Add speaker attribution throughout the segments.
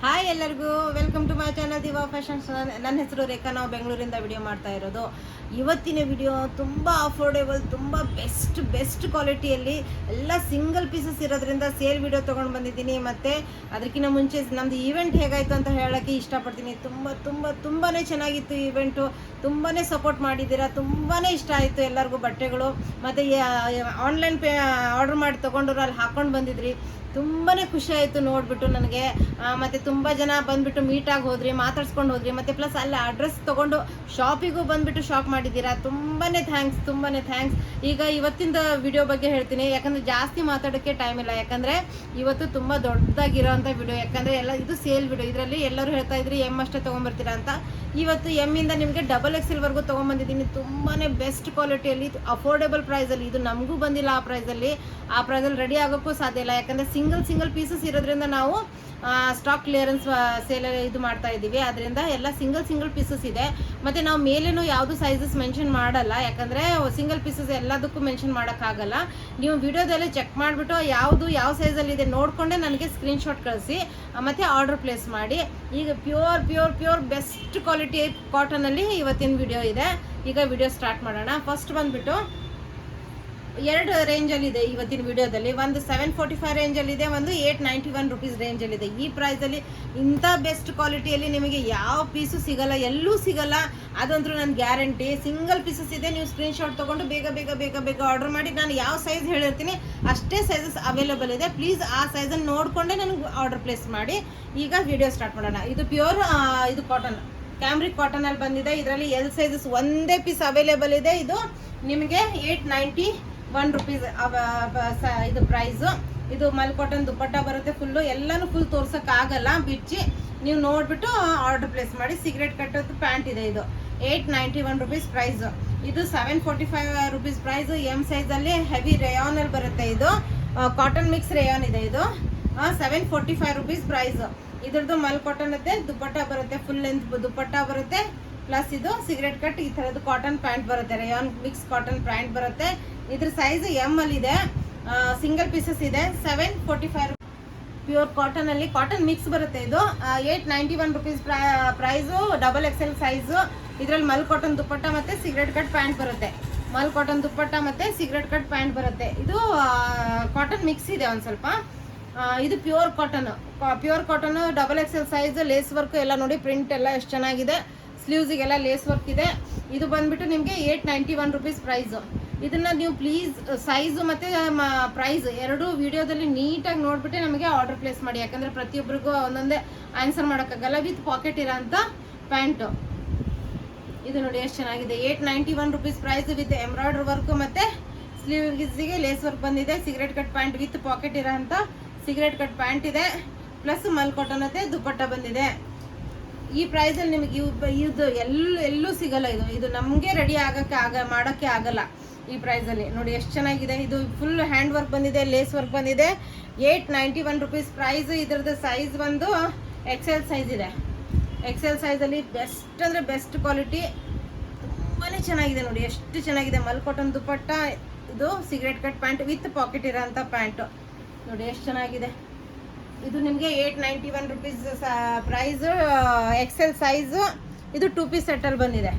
Speaker 1: Hi ಎಲ್ಲರಿಗೂ welcome to my channel diva fashions. ನನ್ನ ಹೆಸರು ರೇಖಾ. ನಾವು ಬೆಂಗಳೂರಿಂದ ವಿಡಿಯೋ ಮಾಡ್ತಾ ಇರೋದು. ಇವತ್ತಿನ ವಿಡಿಯೋ ತುಂಬ ಅಫೋರ್ಡೆಬಲ್, ತುಂಬ ಬೆಸ್ಟ್ ಕ್ವಾಲಿಟಿಯಲ್ಲಿ ಎಲ್ಲ ಸಿಂಗಲ್ ಪೀಸಸ್ ಇರೋದ್ರಿಂದ ಸೇಲ್ ವಿಡಿಯೋ ತೊಗೊಂಡು ಬಂದಿದ್ದೀನಿ. ಮತ್ತು ಅದಕ್ಕಿಂತ ಮುಂಚೆ ನಮ್ಮದು ಈವೆಂಟ್ ಹೇಗಾಯಿತು ಅಂತ ಹೇಳೋಕ್ಕೆ ಇಷ್ಟಪಡ್ತೀನಿ. ತುಂಬಾ ಚೆನ್ನಾಗಿತ್ತು ಈವೆಂಟು. ತುಂಬಾ ಸಪೋರ್ಟ್ ಮಾಡಿದ್ದೀರಾ, ತುಂಬಾ ಇಷ್ಟ ಆಯಿತು ಎಲ್ಲರಿಗೂ ಬಟ್ಟೆಗಳು. ಮತ್ತು ಆನ್ಲೈನ್ ಆರ್ಡ್ರ್ ಮಾಡಿ ತೊಗೊಂಡ್ರು ಅಲ್ಲಿ ಹಾಕ್ಕೊಂಡು ಬಂದಿದ್ರಿ. ತುಂಬಾ ಖುಷಿ ಆಯಿತು ನೋಡಿಬಿಟ್ಟು ನನಗೆ. ಮತ್ತು ತುಂಬ ಜನ ಬಂದುಬಿಟ್ಟು ಮೀಟಾಗಿ ಹೋದ್ರಿ, ಮಾತಾಡ್ಸ್ಕೊಂಡು ಹೋದ್ರಿ. ಮತ್ತು ಪ್ಲಸ್ ಅಲ್ಲಿ ಅಡ್ರೆಸ್ ತೊಗೊಂಡು ಶಾಪಿಗೂ ಬಂದುಬಿಟ್ಟು ಶಾಪ್ ಮಾಡಿದ್ದೀರಾ. ತುಂಬಾ ಥ್ಯಾಂಕ್ಸ್. ಈಗ ಇವತ್ತಿಂದ ವಿಡಿಯೋ ಬಗ್ಗೆ ಹೇಳ್ತೀನಿ, ಯಾಕಂದರೆ ಜಾಸ್ತಿ ಮಾತಾಡೋಕ್ಕೆ ಟೈಮ್ ಇಲ್ಲ. ಯಾಕಂದರೆ ಇವತ್ತು ತುಂಬ ದೊಡ್ಡದಾಗಿರೋಂಥ ವಿಡಿಯೋ. ಯಾಕಂದರೆ ಎಲ್ಲ ಇದು ಸೇಲ್ ವಿಡಿಯೋ. ಇದರಲ್ಲಿ ಎಲ್ಲರೂ ಹೇಳ್ತಾ ಇದ್ರಿ ಎಮ್ ಅಷ್ಟೇ ತೊಗೊಂಬರ್ತೀರಾ ಅಂತ. ಇವತ್ತು ಎಮ್ಮಿಂದ ನಿಮಗೆ XXL ವರೆಗೂ ತೊಗೊಂಬಂದಿದ್ದೀನಿ. ತುಂಬಾ ಬೆಸ್ಟ್ ಕ್ವಾಲಿಟಿಯಲ್ಲಿ, ಅಫೋರ್ಡೆಬಲ್ ಪ್ರೈಸಲ್ಲಿ. ಇದು ನಮಗೂ ಬಂದಿಲ್ಲ ಆ ಪ್ರೈಸಲ್ಲಿ ರೆಡಿ ಆಗೋಕ್ಕೂ ಸಾಧ್ಯ ಇಲ್ಲ. ಯಾಕಂದರೆ ಸಿಂಗಲ್ ಪೀಸಸ್ ಇರೋದ್ರಿಂದ ನಾವು ಸ್ಟಾಕ್ ಕ್ಲಿಯರೆನ್ಸ್ ಸೇಲ್ ಇದು ಮಾಡ್ತಾ ಇದ್ದೀವಿ. ಅದರಿಂದ ಎಲ್ಲ ಸಿಂಗಲ್ ಪೀಸಸ್ ಇದೆ. ಮತ್ತು ನಾವು ಮೇಲೇನು ಯಾವುದು ಸೈಜಸ್ ಮೆನ್ಷನ್ ಮಾಡಲ್ಲ, ಯಾಕಂದರೆ ಸಿಂಗಲ್ ಪೀಸಸ್ ಎಲ್ಲದಕ್ಕೂ ಮೆನ್ಷನ್ ಮಾಡೋಕ್ಕಾಗಲ್ಲ. ನೀವು ವಿಡಿಯೋದಲ್ಲಿ ಚೆಕ್ ಮಾಡಿಬಿಟ್ಟು ಯಾವ ಸೈಜಲ್ಲಿ ಇದೆ ನೋಡಿಕೊಂಡೆ ನನಗೆ ಸ್ಕ್ರೀನ್ಶಾಟ್ ಕಳಿಸಿ, ಮತ್ತು ಆರ್ಡರ್ ಪ್ಲೇಸ್ ಮಾಡಿ. ಈಗ ಪ್ಯೂರ್ ಬೆಸ್ಟ್ ಕ್ವಾಲಿಟಿ ಕಾಟನಲ್ಲಿ ಇವತ್ತಿನ ವಿಡಿಯೋ ಇದೆ. ಈಗ ವಿಡಿಯೋ ಸ್ಟಾರ್ಟ್ ಮಾಡೋಣ. ಫಸ್ಟ್ ಬಂದುಬಿಟ್ಟು ಎರಡು ರೇಂಜಲ್ಲಿದೆ ಇವತ್ತಿನ ವಿಡಿಯೋದಲ್ಲಿ. ಒಂದು 745 ರೇಂಜಲ್ಲಿದೆ, ಒಂದು 891 ರುಪೀಸ್ ರೇಂಜಲ್ಲಿದೆ. ಈ ಪ್ರೈಸಲ್ಲಿ ಇಂಥ ಬೆಸ್ಟ್ ಕ್ವಾಲಿಟಿಯಲ್ಲಿ ನಿಮಗೆ ಯಾವ ಪೀಸು ಸಿಗಲ್ಲ, ಎಲ್ಲೂ ಸಿಗಲ್ಲ. ಅದಂತೂ ನನ್ನ ಗ್ಯಾರಂಟಿ. ಸಿಂಗಲ್ ಪೀಸಸ್ ಇದೆ. ನೀವು ಸ್ಕ್ರೀನ್ಶಾಟ್ ತೊಗೊಂಡು ಬೇಗ ಆರ್ಡರ್ ಮಾಡಿ. ನಾನು ಯಾವ ಸೈಜ್ ಹೇಳಿರ್ತೀನಿ ಅಷ್ಟೇ ಸೈಜಸ್ ಅವೈಲೇಬಲ್ ಇದೆ. ಪ್ಲೀಸ್ ಆ ಸೈಜನ್ನು ನೋಡಿಕೊಂಡೇ ನನಗೆ ಆರ್ಡರ್ ಪ್ಲೇಸ್ ಮಾಡಿ. ಈಗ ವಿಡಿಯೋ ಸ್ಟಾರ್ಟ್ ಮಾಡೋಣ. ಇದು ಪ್ಯೂರ್ ಇದು ಕಾಟನ್, ಕ್ಯಾಮ್ರಿಕ್ ಕಾಟನಲ್ಲಿ ಬಂದಿದೆ. ಇದರಲ್ಲಿ ಎಲ್ ಸೈಜಸ್ ಒಂದೇ ಪೀಸ್ ಅವೈಲೇಬಲ್ ಇದೆ. ಇದು ನಿಮಗೆ 891 ರುಪೀಸ್ ಇದು ಪ್ರೈಸು. ಇದು ಮಲ್ ಕಾಟನ್ ದುಪ್ಪಟ್ಟ ಬರುತ್ತೆ. ಫುಲ್ ತೋರ್ಸೋಕ್ಕಾಗಲ್ಲ, ಬಿಚ್ಚಿ ನೀವು ನೋಡಿಬಿಟ್ಟು ಆರ್ಡರ್ ಪ್ಲೇಸ್ ಮಾಡಿ. ಸಿಗರೇಟ್ ಕಟ್ಟೋದು ಪ್ಯಾಂಟ್ ಇದೆ. ಇದು 891 ರುಪೀಸ್ ಪ್ರೈಸು. ಇದು 745 ರುಪೀಸ್ ಪ್ರೈಸು. ಎಮ್ ಸೈಜಲ್ಲಿ ಹೆವಿ ರೇಯಾನಲ್ಲಿ ಬರುತ್ತೆ. ಇದು ಕಾಟನ್ ಮಿಕ್ಸ್ ರೇಯಾನ್ ಇದೆ. ಇದು 745 ರುಪೀಸ್ ಪ್ರೈಸು. ಇದ್ರದ್ದು ಮಲ್ ಕಾಟನ್ ಇದೆ, ದುಪ್ಪಟ್ಟ ಬರುತ್ತೆ, ಫುಲ್ ಲೆಂತ್ ದುಪ್ಪಟ್ಟ ಬರುತ್ತೆ. ಪ್ಲಸ್ ಇದು ಸಿಗರೇಟ್ ಕಟ್ ಈ ಥರದ್ದು ಕಾಟನ್ ಪ್ಯಾಂಟ್ ಬರುತ್ತೆ, ರೇಯಾನ್ ಮಿಕ್ಸ್ ಕಾಟನ್ ಪ್ಯಾಂಟ್ ಬರುತ್ತೆ. ಇದ್ರ ಸೈಜ್ ಎಮ್ ಅಲ್ಲಿ ಇದೆ. ಸಿಂಗಲ್ ಪೀಸಸ್ ಇದೆ. 745 ಪ್ಯೂರ್ ಕಾಟನಲ್ಲಿ ಕಾಟನ್ ಮಿಕ್ಸ್ ಬರುತ್ತೆ. ಇದು 891 ರುಪೀಸ್ ಪ್ರೈಸು. XXL size. ಇದರಲ್ಲಿ ಮಲ್ ಕಾಟನ್ ದುಪ್ಪಟ್ಟ ಮತ್ತು ಸಿಗರೇಟ್ ಕಟ್ ಪ್ಯಾಂಟ್ ಬರುತ್ತೆ. ಮಲ್ ಕಾಟನ್ ದುಪ್ಪಟ್ಟ ಮತ್ತು ಸಿಗರೇಟ್ ಕಟ್ ಪ್ಯಾಂಟ್ ಬರುತ್ತೆ. ಇದು ಕಾಟನ್ ಮಿಕ್ಸ್ ಇದೆ ಒಂದು ಸ್ವಲ್ಪ. ಇದು pure cotton XXL size. Lace work ಎಲ್ಲ ನೋಡಿ, ಪ್ರಿಂಟ್ ಎಲ್ಲ ಎಷ್ಟು ಚೆನ್ನಾಗಿದೆ. ಸ್ಲೀವ್ಸಿಗೆಲ್ಲ ಲೇಸ್ ವರ್ಕ್ ಇದೆ. ಇದು ಬಂದ್ಬಿಟ್ಟು ನಿಮಗೆ 891 ರುಪೀಸ್ ಪ್ರೈಸು. ಇದನ್ನು ನೀವು ಪ್ಲೀಸ್ ಸೈಜು ಮತ್ತು ಪ್ರೈಸ್ ಎರಡೂ ವಿಡಿಯೋದಲ್ಲಿ ನೀಟಾಗಿ ನೋಡಿಬಿಟ್ಟು ನಮಗೆ ಆರ್ಡರ್ ಪ್ಲೇಸ್ ಮಾಡಿ. ಯಾಕಂದರೆ ಪ್ರತಿಯೊಬ್ಬರಿಗೂ ಒಂದೊಂದೇ ಆನ್ಸರ್ ಮಾಡೋಕ್ಕಾಗಲ್ಲ. ವಿತ್ ಪಾಕೆಟ್ ಇರೋಂಥ ಪ್ಯಾಂಟು ಇದು ನೋಡಿ ಎಷ್ಟು ಚೆನ್ನಾಗಿದೆ. 891 rupees price with embroidery work ಮತ್ತು ಸ್ಲೀವ್ಸಿಗೆ ಲೇಸ್ ವರ್ಕ್ ಬಂದಿದೆ. Cigarette cut pant with pocket ಇರೋಂಥ ಸಿಗರೇಟ್ ಕಟ್ ಪ್ಯಾಂಟ್ ಇದೆ. ಪ್ಲಸ್ ಮಲ್ ಕಾಟನ್ ಮತ್ತು ದುಪ್ಪಟ್ಟ ಬಂದಿದೆ. ಈ ಪ್ರೈಸಲ್ಲಿ ನಿಮಗೆ ಇದು ಎಲ್ಲೂ ಸಿಗಲ್ಲ. ಇದು ನಮಗೆ ರೆಡಿ ಮಾಡೋಕ್ಕೆ ಆಗಲ್ಲ ಈ ಪ್ರೈಸಲ್ಲಿ. ನೋಡಿ ಎಷ್ಟು ಚೆನ್ನಾಗಿದೆ. ಇದು ಫುಲ್ ಹ್ಯಾಂಡ್ ವರ್ಕ್ ಬಂದಿದೆ, ಲೇಸ್ ವರ್ಕ್ ಬಂದಿದೆ. 891 ರುಪೀಸ್ ಪ್ರೈಸು. ಇದ್ರದ್ದು ಸೈಜ್ ಬಂದು XL ಸೈಜ್ ಇದೆ. XL ಸೈಜಲ್ಲಿ ಬೆಸ್ಟ್ ಅಂದರೆ ಬೆಸ್ಟ್ ಕ್ವಾಲಿಟಿ. ತುಂಬಾ ಚೆನ್ನಾಗಿದೆ ನೋಡಿ, ಎಷ್ಟು ಚೆನ್ನಾಗಿದೆ. ಮಲ್ ಕಾಟನ್ ದುಪ್ಪಟ್ಟ, ಇದು cigarette cut pant with pocket ಇರೋಂಥ ಪ್ಯಾಂಟು ನೋಡಿ ಎಷ್ಟು ಚೆನ್ನಾಗಿದೆ. ಇದು ನಿಮಗೆ 891 ರುಪೀಸ್ ಪ್ರೈಸು. XL size. ಇದು 2 ಪೀಸ್ ಸೆಟ್ಟಲ್ಲಿ ಬಂದಿದೆ.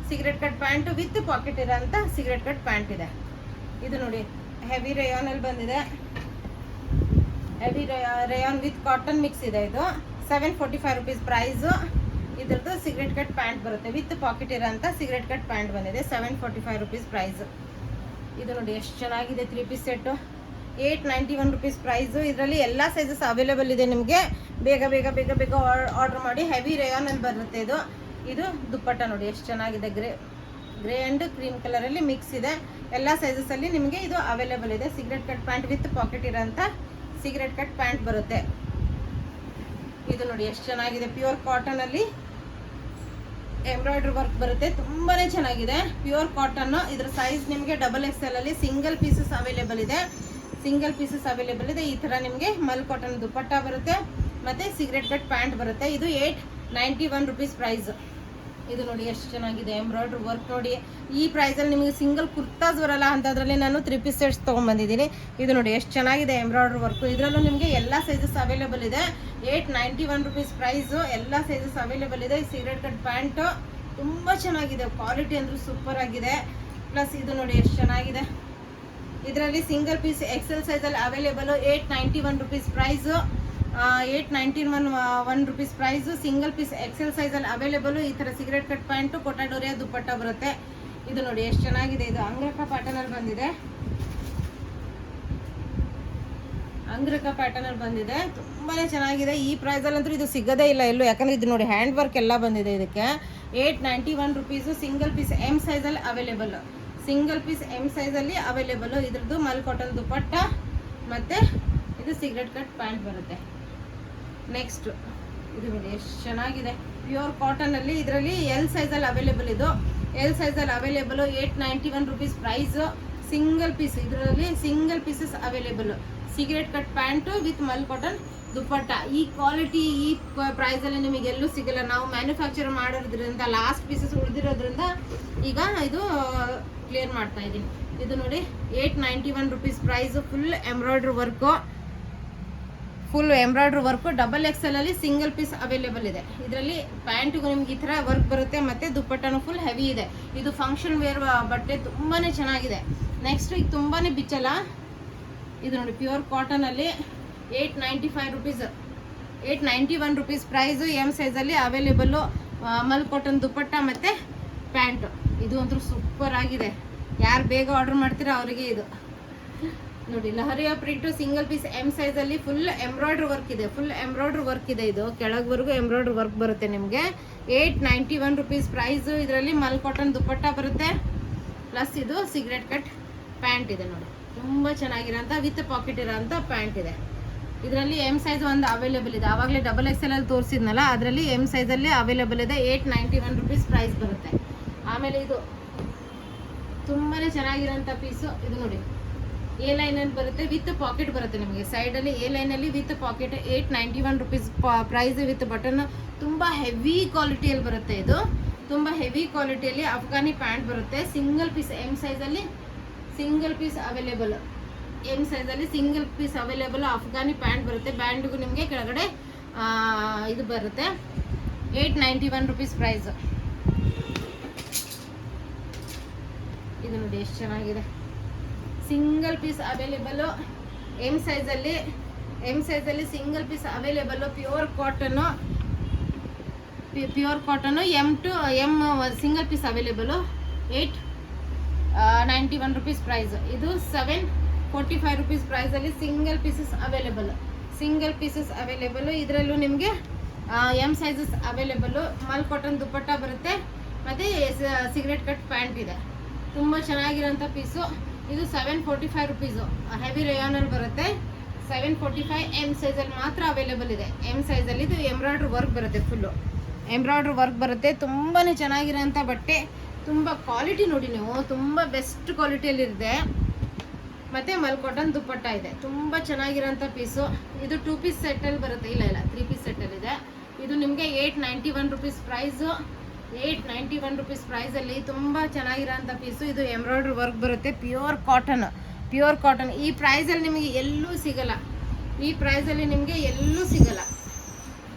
Speaker 1: Cigarette cut pant with pocket ಇರೋಂಥ ಸಿಗರೇಟ್ ಕಟ್ ಪ್ಯಾಂಟ್ ಇದೆ. ಇದು ನೋಡಿ ಹೆವಿ ರೇಯಾನಲ್ಲಿ ಬಂದಿದೆ. Heavy rayon with cotton mix ಇದೆ. ಇದು 745 ರುಪೀಸ್ ಪ್ರೈಸು. ಇದ್ರದ್ದು ಸಿಗರೇಟ್ ಕಟ್ ಪ್ಯಾಂಟ್ ಬರುತ್ತೆ, ವಿತ್ ಪಾಕೆಟ್ ಇರೋಂಥ ಸಿಗರೇಟ್ ಕಟ್ ಪ್ಯಾಂಟ್ ಬಂದಿದೆ. 745 ರುಪೀಸ್ ಪ್ರೈಸು. ಇದು ನೋಡಿ ಎಷ್ಟು ಚೆನ್ನಾಗಿದೆ. 3 ಪೀಸ್ ಸೆಟ್ಟು 891 ರುಪೀಸ್ ಪ್ರೈಸು. ಇದರಲ್ಲಿ ಎಲ್ಲ ಸೈಜಸ್ ಅವೈಲೇಬಲ್ ಇದೆ. ನಿಮಗೆ ಬೇಗ ಆರ್ಡರ್ ಮಾಡಿ. ಹೆವಿ ರೇಯಾನಲ್ಲಿ ಬರುತ್ತೆ. ಇದು ದುಪ್ಪಟ್ಟ ನೋಡಿ ಎಷ್ಟು ಚೆನ್ನಾಗಿದೆ. ಗ್ರೇ ಆ್ಯಂಡ್ ಕ್ರೀಮ್ ಕಲರಲ್ಲಿ ಮಿಕ್ಸ್ ಇದೆ. ಎಲ್ಲ ಸೈಜಸಲ್ಲಿ ನಿಮಗೆ ಇದು ಅವೈಲೇಬಲ್ ಇದೆ. Cigarette cut pant with pocket ಇರೋಂಥ ಸಿಗರೇಟ್ ಕಟ್ ಪ್ಯಾಂಟ್ ಬರುತ್ತೆ. ಇದು ನೋಡಿ ಎಷ್ಟು ಚೆನ್ನಾಗಿದೆ. ಪ್ಯೂರ್ ಕಾಟನಲ್ಲಿ ಎಂಬ್ರಾಯ್ಡ್ರಿ ವರ್ಕ್ ಬರುತ್ತೆ. ತುಂಬಾ ಚೆನ್ನಾಗಿದೆ. Pure cotton. ಇದ್ರ ಸೈಜ್ ನಿಮಗೆ XXL ಅಲ್ಲಿ ಸಿಂಗಲ್ ಪೀಸಸ್ ಅವೈಲೇಬಲ್ ಇದೆ. ಈ ಥರ ನಿಮಗೆ ಮಲ್ ಕಾಟನ್ ದುಪ್ಪಟ್ಟ ಬರುತ್ತೆ ಮತ್ತು ಸಿಗರೇಟ್ ಕಟ್ ಪ್ಯಾಂಟ್ ಬರುತ್ತೆ. ಇದು 891 ರುಪೀಸ್ ಪ್ರೈಸ್. ಇದು ನೋಡಿ ಎಷ್ಟು ಚೆನ್ನಾಗಿದೆ ಎಂಬ್ರಾಯ್ಡ್ರಿ ವರ್ಕ್ ನೋಡಿ. ಈ ಪ್ರೈಸಲ್ಲಿ ನಿಮಗೆ ಸಿಂಗಲ್ ಕುರ್ತಾಸ್ ಬರಲ್ಲ ಅಂತದ್ರಲ್ಲಿ ನಾನು 3 ಪೀಸ್ ಸೆಟ್ಸ್ ತೊಗೊಂಡ್ಬಂದಿದ್ದೀನಿ. ಇದು ನೋಡಿ ಎಷ್ಟು ಚೆನ್ನಾಗಿದೆ ಎಂಬ್ರಾಯ್ಡ್ರಿ ವರ್ಕು. ಇದರಲ್ಲೂ ನಿಮಗೆ ಎಲ್ಲ ಸೈಜಸ್ ಅವೈಲೇಬಲ್ ಇದೆ. 891 ರುಪೀಸ್ ಪ್ರೈಸು. ಎಲ್ಲ ಸೈಜಸ್ ಅವೈಲೇಬಲ್ ಇದೆ. ಸಿಗರೇಟ್ ಕಟ್ ಪ್ಯಾಂಟು ತುಂಬ ಚೆನ್ನಾಗಿದೆ, ಕ್ವಾಲಿಟಿ ಅಂದರೂ ಸೂಪರ್ ಆಗಿದೆ. ಪ್ಲಸ್ ಇದು ನೋಡಿ ಎಷ್ಟು ಚೆನ್ನಾಗಿದೆ. ಇದರಲ್ಲಿ ಸಿಂಗಲ್ ಪೀಸ್ ಎಕ್ಸೆಲ್ ಸೈಜಲ್ಲಿ available. 891 rupees price. 891 rupees price. Single piece XL ಸೈಜಲ್ಲಿ ಅವೈಲೇಬಲು. ಈ ಥರ cigarette cut pant Kota Doria dupatta ಬರುತ್ತೆ. ಇದು ನೋಡಿ ಎಷ್ಟು ಚೆನ್ನಾಗಿದೆ. ಇದು ಅಂಗ್ರಕ ಪ್ಯಾಟರ್ನಲ್ಲಿ ಬಂದಿದೆ. ಅಂಗ್ರಕ ಪ್ಯಾಟರ್ನಲ್ಲಿ ಬಂದಿದೆ, ತುಂಬಾ ಚೆನ್ನಾಗಿದೆ. ಈ ಪ್ರೈಸಲ್ಲಂತೂ ಇದು ಸಿಗೋದೇ ಇಲ್ಲ ಎಲ್ಲೂ, ಯಾಕಂದರೆ ಇದು ನೋಡಿ ಹ್ಯಾಂಡ್ ವರ್ಕ್ ಎಲ್ಲ ಬಂದಿದೆ ಇದಕ್ಕೆ. 891 ರುಪೀಸು. ಸಿಂಗಲ್ ಪೀಸ್ ಎಮ್ ಸೈಜಲ್ಲಿ ಅವೈಲೇಬಲ್. ಸಿಂಗಲ್ ಪೀಸ್ ಎಮ್ ಸೈಜಲ್ಲಿ ಅವೈಲೇಬಲು. ಇದ್ರದ್ದು ಮಲ್ ಕಾಟನ್ ದುಪ್ಪಟ್ಟ ಮತ್ತು ಇದು ಸಿಗರೇಟ್ ಕಟ್ ಪ್ಯಾಂಟ್ ಬರುತ್ತೆ. ನೆಕ್ಸ್ಟ್ ಇದು ನೋಡಿ ಎಷ್ಟು ಚೆನ್ನಾಗಿದೆ. ಪ್ಯೂರ್ ಕಾಟನಲ್ಲಿ ಇದರಲ್ಲಿ ಎಲ್ ಸೈಜಲ್ಲಿ ಅವೈಲೇಬಲ್. ಇದು ಎಲ್ ಸೈಜಲ್ಲಿ available. 891 rupees price. Single piece, ಇದರಲ್ಲಿ single pieces available. Cigarette cut pant with mul cotton dupatta. ಈ ಕ್ವಾಲಿಟಿ ಈ ಪ್ರೈಸಲ್ಲಿ ನಿಮಗೆ ಎಲ್ಲೂ ಸಿಗಲ್ಲ. ನಾವು ಮ್ಯಾನುಫ್ಯಾಕ್ಚರ್ ಮಾಡೋದ್ರಿಂದ ಲಾಸ್ಟ್ ಪೀಸಸ್ ಉಳಿದಿರೋದ್ರಿಂದ ಈಗ ಇದು ಕ್ಲಿಯರ್ ಮಾಡ್ತಾ ಇದ್ದೀನಿ. ಇದು ನೋಡಿ 891 rupees price. Full embroidery work. Double ಎಕ್ಸೆಲಲ್ಲಿ ಸಿಂಗಲ್ ಪೀಸ್ ಅವೈಲೇಬಲ್ ಇದೆ. ಇದರಲ್ಲಿ ಪ್ಯಾಂಟಿಗೂ ನಿಮ್ಗೆ ಈ ಥರ ವರ್ಕ್ ಬರುತ್ತೆ ಮತ್ತು ದುಪ್ಪಟ್ಟನೂ ಫುಲ್ ಹೆವಿ ಇದೆ. ಇದು ಫಂಕ್ಷನ್ ವೇರ್ ಬಟ್ಟೆ, ತುಂಬಾ ಚೆನ್ನಾಗಿದೆ. ನೆಕ್ಸ್ಟ್ ಈಗ ತುಂಬಾ ಬಿಚ್ಚಲ್ಲ. ಇದು ನೋಡಿ ಪ್ಯೂರ್ ಕಾಟನಲ್ಲಿ 895 ರುಪೀಸ್. 891 rupees price. ಎಮ್ ಸೈಜಲ್ಲಿ ಅವೈಲೇಬಲ್ಲು. ಮಲ್ ಕಾಟನ್ ದುಪ್ಪಟ್ಟ ಮತ್ತು ಪ್ಯಾಂಟು. ಇದು ಅಂತೂ ಸೂಪರ್ ಆಗಿದೆ. ಯಾರು ಬೇಗ ಆರ್ಡರ್ ಮಾಡ್ತೀರಾ ಅವರಿಗೆ ಇದು ನೋಡಿ. Leheriya print single piece M ಸೈಜಲ್ಲಿ ಫುಲ್ ಎಂಬ್ರಾಯ್ಡ್ರಿ ವರ್ಕ್ ಇದೆ. ಇದು ಕೆಳಗವರೆಗೂ ಎಂಬ್ರಾಯ್ಡ್ರಿ ವರ್ಕ್ ಬರುತ್ತೆ ನಿಮಗೆ. 891 ರುಪೀಸ್ ಪ್ರೈಸು. ಇದರಲ್ಲಿ ಮಲ್ ಕಾಟನ್ ದುಪ್ಪಟ್ಟ ಬರುತ್ತೆ. ಪ್ಲಸ್ ಇದು ಸಿಗರೇಟ್ ಕಟ್ ಪ್ಯಾಂಟ್ ಇದೆ ನೋಡಿ. ತುಂಬ ಚೆನ್ನಾಗಿರೋಂಥ ವಿತ್ ಪಾಕೆಟ್ ಇರೋಂಥ ಪ್ಯಾಂಟ್ ಇದೆ. ಇದರಲ್ಲಿ ಎಮ್ ಸೈಜ್ ಒಂದು ಅವೈಲೇಬಲ್ ಇದೆ. ಆವಾಗಲೇ ಡಬಲ್ ಎಕ್ಸೆಲಲ್ಲಿ ತೋರಿಸಿದ್ನಲ್ಲ, ಅದರಲ್ಲಿ ಎಮ್ ಸೈಜಲ್ಲಿ ಅವೈಲೇಬಲ್ ಇದೆ. 891 ರುಪೀಸ್ ಪ್ರೈಸ್ ಬರುತ್ತೆ. ಆಮೇಲೆ ಇದು ತುಂಬಾ ಚೆನ್ನಾಗಿರೋಂಥ ಪೀಸು. ಇದು ನೋಡಿ ಎ ಲೈನಲ್ಲಿ ಬರುತ್ತೆ, ವಿತ್ ಪಾಕೆಟ್ ಬರುತ್ತೆ ನಿಮಗೆ. ಸೈಡಲ್ಲಿ ಎ ಲೈನಲ್ಲಿ with pocket. 891 rupees price with button. ತುಂಬ ಹೆವಿ ಕ್ವಾಲಿಟಿಯಲ್ಲಿ ಬರುತ್ತೆ. ಇದು ತುಂಬ ಹೆವಿ ಕ್ವಾಲಿಟಿಯಲ್ಲಿ ಅಫ್ಘಾನಿ ಪ್ಯಾಂಟ್ ಬರುತ್ತೆ. ಸಿಂಗಲ್ ಪೀಸ್ ಎಮ್ ಸೈಜಲ್ಲಿ ಸಿಂಗಲ್ ಪೀಸ್ ಅವೈಲೇಬಲ್. ಎಮ್ ಸೈಜಲ್ಲಿ single piece available Afghani pant ಬರುತ್ತೆ. ಬ್ಯಾಂಡ್ಗೂ ನಿಮಗೆ ಕೆಳಗಡೆ ಇದು ಬರುತ್ತೆ. 891 ರುಪೀಸ್ ಪ್ರೈಸ್. ಇದು ನೋಡಿ ಎಷ್ಟು ಚೆನ್ನಾಗಿದೆ. Single piece available. ಎಮ್ ಸೈಜಲ್ಲಿ single piece available. Pure cotton M to M single piece available. 891 rupees price. ಇದು 745 ರುಪೀಸ್ ಪ್ರೈಸಲ್ಲಿ ಸಿಂಗಲ್ ಪೀಸಸ್ ಅವೈಲೇಬಲು. ಇದರಲ್ಲೂ ನಿಮಗೆ M sizes available. Mul cotton dupatta ಬರುತ್ತೆ ಮತ್ತು ಸಿಗರೇಟ್ ಕಟ್ ಪ್ಯಾಂಟ್ ಇದೆ. ತುಂಬ ಚೆನ್ನಾಗಿರೋಂಥ ಪೀಸು. ಇದು 745 ರುಪೀಸು. ಹೆವಿ ರೇಯಾನಲ್ಲಿ ಬರುತ್ತೆ. 745. ಎಮ್ ಸೈಜಲ್ಲಿ ಮಾತ್ರ ಅವೈಲೇಬಲ್ ಇದೆ. ಎಮ್ ಸೈಜಲ್ಲಿ ಇದು ಎಂಬ್ರಾಯ್ಡ್ರಿ ವರ್ಕ್ ಬರುತ್ತೆ. ಫುಲ್ಲು ಎಂಬ್ರಾಯ್ಡ್ರಿ ವರ್ಕ್ ಬರುತ್ತೆ. ತುಂಬಾ ಚೆನ್ನಾಗಿರೋಂಥ ಬಟ್ಟೆ. ತುಂಬ ಕ್ವಾಲಿಟಿ ನೋಡಿ ನೀವು, ತುಂಬ ಬೆಸ್ಟ್ ಕ್ವಾಲಿಟಿಯಲ್ಲಿದೆ. ಮತ್ತು ಮಲ್ ಕಾಟನ್ ದುಪ್ಪಟ್ಟ ಇದೆ. ತುಂಬ ಚೆನ್ನಾಗಿರೋಂಥ ಪೀಸು. ಇದು 2 ಪೀಸ್ ಸೆಟ್ಟಲ್ಲಿ ಬರುತ್ತೆ. ಇಲ್ಲ 3 ಪೀಸ್ ಸೆಟ್ಟಲ್ಲಿದೆ. ಇದು ನಿಮಗೆ 891 ರುಪೀಸ್ ಪ್ರೈಸು. 891 ರುಪೀಸ್ ಪ್ರೈಸಲ್ಲಿ ತುಂಬ ಚೆನ್ನಾಗಿರೋಂಥ ಪೀಸು. ಇದು ಎಂಬ್ರಾಯ್ಡ್ರಿ ವರ್ಕ್ ಬರುತ್ತೆ. Pure cotton. ಈ ಪ್ರೈಸಲ್ಲಿ ನಿಮಗೆ ಎಲ್ಲೂ ಸಿಗಲ್ಲ.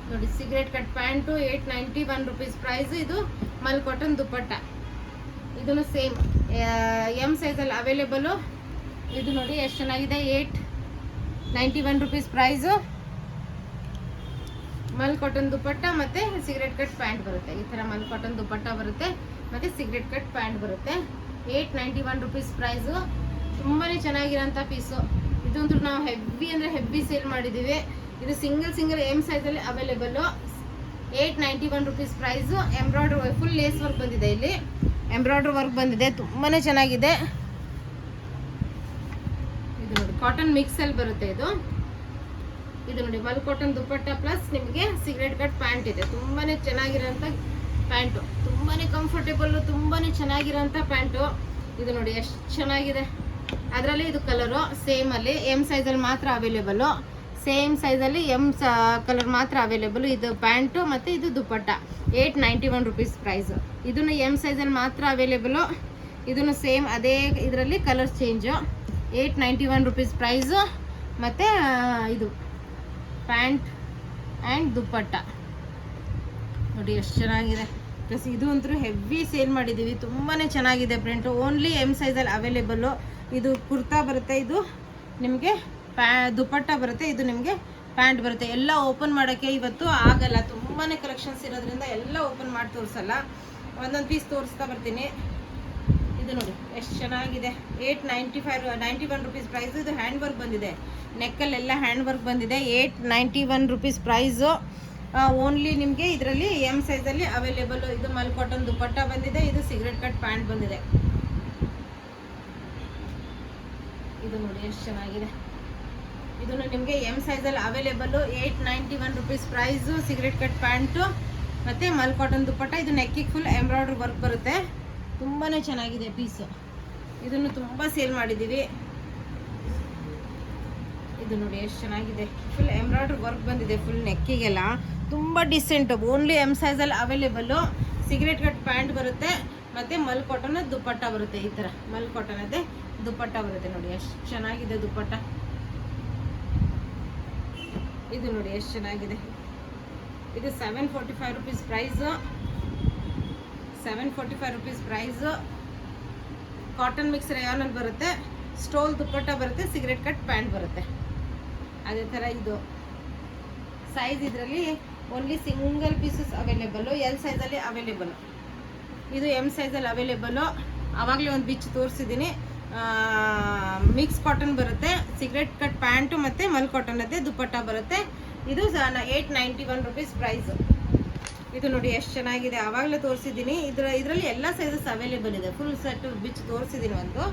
Speaker 1: ನೋಡಿ cigarette cut pant 891 rupees price. ಇದು ಮಲ್ ಕಾಟನ್ ದುಪ್ಪಟ್ಟ. ಇದನ್ನು ಸೇಮ್ ಎಮ್ ಸೈಜಲ್ಲಿ ಅವೈಲೇಬಲು. ಇದು ನೋಡಿ ಎಷ್ಟು ಚೆನ್ನಾಗಿದೆ. 891 ರುಪೀಸ್ ಪ್ರೈಸು. ಮಲ್ ಕಾಟನ್ ದುಪ್ಪಟ್ಟ ಮತ್ತು ಸಿಗರೇಟ್ ಕಟ್ ಪ್ಯಾಂಟ್ ಬರುತ್ತೆ. ಈ ಥರ ಮಲ್ ಕಾಟನ್ ದುಪ್ಪಟ್ಟ ಬರುತ್ತೆ ಮತ್ತು ಸಿಗರೇಟ್ ಕಟ್ ಪ್ಯಾಂಟ್ ಬರುತ್ತೆ. 891 ರುಪೀಸ್ ಪ್ರೈಸು. ತುಂಬಾ ಚೆನ್ನಾಗಿರೋಂಥ ಪೀಸು. ಇದಂತೂ ನಾವು ಹೆವಿ ಸೇಲ್ ಮಾಡಿದ್ದೀವಿ. ಇದು ಸಿಂಗಲ್ ಎಮ್ ಸೈಜಲ್ಲಿ available. 891 rupees price. Embroidery full lace work ಬಂದಿದೆ. ಇಲ್ಲಿ ಎಂಬ್ರಾಯ್ಡ್ರಿ ವರ್ಕ್ ಬಂದಿದೆ. ತುಂಬಾ ಚೆನ್ನಾಗಿದೆ. ಇದು ನೋಡಿ ಕಾಟನ್ ಮಿಕ್ಸಲ್ಲಿ ಬರುತ್ತೆ. ಇದು ನೋಡಿ ಮಲ್ ಕಾಟನ್ ದುಪ್ಪಟ್ಟ ಪ್ಲಸ್ ನಿಮಗೆ ಸಿಗರೇಟ್ ಕಟ್ ಪ್ಯಾಂಟ್ ಇದೆ. ತುಂಬಾ ಚೆನ್ನಾಗಿರೋಂಥ ಪ್ಯಾಂಟು. ತುಂಬಾ ಕಂಫರ್ಟೇಬಲ್ಲು. ತುಂಬಾ ಚೆನ್ನಾಗಿರೋಂಥ ಪ್ಯಾಂಟು. ಇದು ನೋಡಿ ಎಷ್ಟು ಚೆನ್ನಾಗಿದೆ. ಅದರಲ್ಲಿ ಇದು ಕಲರು ಸೇಮಲ್ಲಿ ಎಮ್ ಸೈಜಲ್ಲಿ ಮಾತ್ರ ಅವೈಲೇಬಲ್ಲು. ಸೇಮ್ ಸೈಜಲ್ಲಿ ಎಮ್ ಕಲರ್ ಮಾತ್ರ ಅವೈಲೇಬಲ್. ಇದು ಪ್ಯಾಂಟು ಮತ್ತು ಇದು ದುಪ್ಪಟ್ಟ. 891 ರುಪೀಸ್ ಪ್ರೈಸು. ಇದನ್ನು ಎಮ್ ಸೈಜಲ್ಲಿ ಮಾತ್ರ ಅವೈಲೇಬಲು. ಇದನ್ನು ಸೇಮ್ ಅದೇ ಇದರಲ್ಲಿ ಕಲರ್ ಚೇಂಜು. 891 rupees price. ಮತ್ತು ಇದು ಪ್ಯಾಂಟ್ ಆ್ಯಂಡ್ ದುಪ್ಪಟ್ಟ ನೋಡಿ ಎಷ್ಟು ಚೆನ್ನಾಗಿದೆ. ಪ್ಲಸ್ ಇದು ಅಂತೂ ಹೆವಿ ಸೇಲ್ ಮಾಡಿದ್ದೀವಿ, ತುಂಬಾ ಚೆನ್ನಾಗಿದೆ ಪ್ರಿಂಟು. ಓನ್ಲಿ ಎಮ್ ಸೈಜಲ್ಲಿ ಅವೈಲೇಬಲ್ಲು. ಇದು ಕುರ್ತಾ ಬರುತ್ತೆ, ಇದು ನಿಮಗೆ ದುಪ್ಪಟ್ಟ ಬರುತ್ತೆ, ಇದು ನಿಮಗೆ ಪ್ಯಾಂಟ್ ಬರುತ್ತೆ. ಎಲ್ಲ ಓಪನ್ ಮಾಡೋಕ್ಕೆ ಇವತ್ತು ಆಗಲ್ಲ, ತುಂಬಾ ಕಲೆಕ್ಷನ್ಸ್ ಇರೋದ್ರಿಂದ ಎಲ್ಲ ಓಪನ್ ಮಾಡಿ ತೋರಿಸಲ್ಲ. ಒಂದೊಂದು ಪೀಸ್ ತೋರಿಸ್ತಾ ಬರ್ತೀನಿ. ಇದು ನೋಡಿ ಎಷ್ಟು ಚೆನ್ನಾಗಿದೆ. 891 ರುಪೀಸ್ ಪ್ರೈಸು. ಇದು ಹ್ಯಾಂಡ್ ವರ್ಕ್ ಬಂದಿದೆ, ನೆಕ್ಕಲ್ಲೆಲ್ಲ ಹ್ಯಾಂಡ್ ವರ್ಕ್ ಬಂದಿದೆ. 891 ರುಪೀಸ್ ಪ್ರೈಸು. ಓನ್ಲಿ ನಿಮಗೆ ಇದರಲ್ಲಿ ಎಮ್ ಸೈಜಲ್ಲಿ ಅವೈಲೇಬಲ್ಲು. ಇದು ಮಲ್ ಕಾಟನ್ ದುಪ್ಪಟ್ಟ ಬಂದಿದೆ, ಇದು ಸಿಗರೆಟ್ ಕಟ್ ಪ್ಯಾಂಟ್ ಬಂದಿದೆ. ಇದು ನೋಡಿ ಎಷ್ಟು ಚೆನ್ನಾಗಿದೆ. ಇದನ್ನು ನಿಮಗೆ ಎಮ್ ಸೈಜಲ್ಲಿ available. 891 rupees price. Cigarette cut pant ಮತ್ತು ಮಲ್ ಕಾಟನ್ ದುಪ್ಪಟ್ಟ. ಇದು ನೆಕ್ಕಿಗೆ ಫುಲ್ ಎಂಬ್ರಾಯ್ಡ್ರಿ ವರ್ಕ್ ಬರುತ್ತೆ, ತುಂಬಾ ಚೆನ್ನಾಗಿದೆ ಪೀಸು. ಇದನ್ನು ತುಂಬ ಸೇಲ್ ಮಾಡಿದ್ದೀವಿ. ಇದು ನೋಡಿ ಎಷ್ಟು ಚೆನ್ನಾಗಿದೆ, ಫುಲ್ ಎಂಬ್ರಾಯ್ಡ್ರಿ ವರ್ಕ್ ಬಂದಿದೆ ಫುಲ್ ನೆಕ್ಕಿಗೆಲ್ಲ, ತುಂಬ ಡಿಸೆಂಟ್. ಓನ್ಲಿ ಎಮ್ ಸೈಜಲ್ಲಿ ಅವೈಲೇಬಲ್ಲು. ಸಿಗರೆಟ್ ಕಟ್ ಪ್ಯಾಂಟ್ ಬರುತ್ತೆ ಮತ್ತು ಮಲ್ ಕಾಟನ್ ದುಪ್ಪಟ್ಟ ಬರುತ್ತೆ. ಈ ಥರ ಮಲ್ ಕಾಟನ್ ಅದೇ ದುಪ್ಪಟ್ಟ ಬರುತ್ತೆ. ನೋಡಿ ಎಷ್ಟು ಚೆನ್ನಾಗಿದೆ ದುಪ್ಪಟ್ಟ. ಇದು ನೋಡಿ ಎಷ್ಟು ಚೆನ್ನಾಗಿದೆ. ಇದು 745 rupees price. 745 rupees price. Cotton mix ರೇಯಾನಲ್ಲಿ ಬರುತ್ತೆ, ಸ್ಟೋಲ್ ದುಪ್ಪಟ್ಟ ಬರುತ್ತೆ, ಸಿಗರೆಟ್ ಕಟ್ ಪ್ಯಾಂಟ್ ಬರುತ್ತೆ. ಅದೇ ಥರ ಇದು ಸೈಜ್ ಇದರಲ್ಲಿ only single pieces available. L ಸೈಜಲ್ಲಿ ಅವೈಲೇಬಲ್ಲು. ಇದು ಎಮ್ ಸೈಜಲ್ಲಿ ಅವೈಲೇಬಲ್ಲು. ಆವಾಗಲೇ ಒಂದು ಬಿಚ್ಚು ತೋರಿಸಿದ್ದೀನಿ. ಮಿಕ್ಸ್ ಕಾಟನ್ ಬರುತ್ತೆ, ಸಿಗರೆಟ್ ಕಟ್ ಪ್ಯಾಂಟು ಮತ್ತು ಮಲ್ ಕಾಟನ್ ಅದೇ ದುಪ್ಪಟ್ಟ ಬರುತ್ತೆ. ಇದು 891 ರುಪೀಸ್ ಪ್ರೈಸು. ಇದು ನೋಡಿ ಎಷ್ಟು ಚೆನ್ನಾಗಿದೆ, ಆವಾಗಲೇ ತೋರಿಸಿದ್ದೀನಿ. ಇದರಲ್ಲಿ ಎಲ್ಲ ಸೈಜಸ್ ಅವೈಲೇಬಲ್ ಇದೆ. ಫುಲ್ ಸೆಟ್ ಬಿಚ್ಚು ತೋರಿಸಿದ್ದೀನಿ ಒಂದು.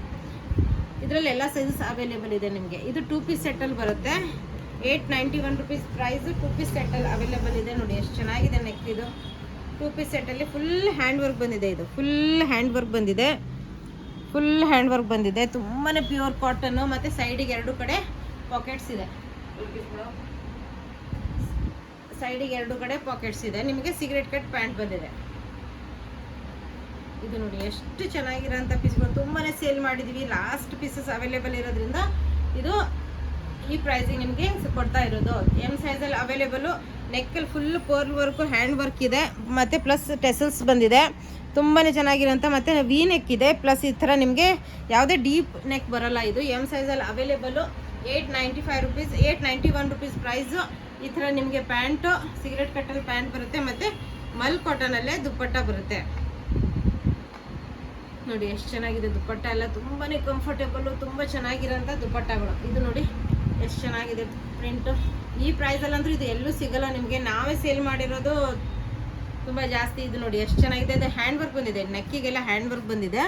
Speaker 1: ಇದರಲ್ಲಿ ಎಲ್ಲ ಸೈಜಸ್ ಅವೈಲೇಬಲ್ ಇದೆ ನಿಮಗೆ. ಇದು 2 ಪೀಸ್ ಸೆಟ್ಟಲ್ಲಿ ಬರುತ್ತೆ. 891 ರುಪೀಸ್ ಪ್ರೈಸು. 2 ಪೀಸ್ ಸೆಟ್ಟಲ್ಲಿ ಅವೈಲೇಬಲ್ ಇದೆ. ನೋಡಿ ಎಷ್ಟು ಚೆನ್ನಾಗಿದೆ ನೆಕ್. ಇದು 2 ಪೀಸ್ ಸೆಟ್ಟಲ್ಲಿ ಫುಲ್ ಹ್ಯಾಂಡ್ ವರ್ಕ್ ಬಂದಿದೆ. ಇದು ಫುಲ್ ಹ್ಯಾಂಡ್ ವರ್ಕ್ ಬಂದಿದೆ, ಫುಲ್ ಹ್ಯಾಂಡ್ ವರ್ಕ್ ಬಂದಿದೆ. ತುಂಬಾ ಪ್ಯೂರ್ ಕಾಟನ್ನು. ಮತ್ತು ಸೈಡಿಗೆ 2 ಕಡೆ ಪಾಕೆಟ್ಸ್ ಇದೆ. ಸೈಡಿಗೆ 2 ಕಡೆ ಪಾಕೆಟ್ಸ್ ಇದೆ. ನಿಮಗೆ ಸಿಗರೆಟ್ ಕಟ್ ಪ್ಯಾಂಟ್ ಬಂದಿದೆ. ಇದು ನೋಡಿ ಎಷ್ಟು ಚೆನ್ನಾಗಿರೋಂಥ ಪೀಸ್ಗಳು, ತುಂಬಾ ಸೇಲ್ ಮಾಡಿದ್ದೀವಿ. ಲಾಸ್ಟ್ ಪೀಸಸ್ ಅವೈಲೇಬಲ್ ಇರೋದ್ರಿಂದ ಇದು ಈ ಪ್ರೈಸಿಗೆ ನಿಮಗೆ ಕೊಡ್ತಾ ಇರೋದು. ಎಮ್ ಸೈಜಲ್ಲಿ ಅವೈಲೇಬಲು. ನೆಕ್ಕಲ್ಲಿ full pearl work hand work ಇದೆ, ಮತ್ತು ಪ್ಲಸ್ ಟೆಸಲ್ಸ್ ಬಂದಿದೆ. ತುಂಬಾ ಚೆನ್ನಾಗಿರೋಂಥ ಮತ್ತು ವಿ ನೆಕ್ ಇದೆ. ಪ್ಲಸ್ ಈ ಥರ ನಿಮಗೆ ಯಾವುದೇ ಡೀಪ್ ನೆಕ್ ಬರೋಲ್ಲ. ಇದು ಎಮ್ ಸೈಜಲ್ಲಿ ಅವೈಲೇಬಲು. 895 ರುಪೀಸ್. 891 rupees price. ಈ ಥರ ನಿಮಗೆ ಪ್ಯಾಂಟು ಸಿಗರೆಟ್ ಕಟ್ಟಲ್ಲಿ ಪ್ಯಾಂಟ್ ಬರುತ್ತೆ, ಮತ್ತು ಮಲ್ ಕಾಟನಲ್ಲೇ ದುಪ್ಪಟ್ಟ ಬರುತ್ತೆ. ನೋಡಿ ಎಷ್ಟು ಚೆನ್ನಾಗಿದೆ ದುಪ್ಪಟ್ಟ ಎಲ್ಲ. ತುಂಬಾ ಕಂಫರ್ಟೇಬಲ್ಲು, ತುಂಬ ಚೆನ್ನಾಗಿರೋಂಥ ದುಪ್ಪಟ್ಟಗಳು. ಇದು ನೋಡಿ ಎಷ್ಟು ಚೆನ್ನಾಗಿದೆ ಪ್ರಿಂಟು. ಈ ಪ್ರೈಸಲ್ಲಂದ್ರೂ ಇದು ಎಲ್ಲೂ ಸಿಗೋಲ್ಲ ನಿಮಗೆ. ನಾವೇ ಸೇಲ್ ಮಾಡಿರೋದು ತುಂಬ ಜಾಸ್ತಿ. ಇದು ನೋಡಿ ಎಷ್ಟು ಚೆನ್ನಾಗಿದೆ. ಇದು ಹ್ಯಾಂಡ್ ವರ್ಕ್ ಬಂದಿದೆ, ನೆಕ್ಕಿಗೆಲ್ಲ ಹ್ಯಾಂಡ್ ವರ್ಕ್ ಬಂದಿದೆ.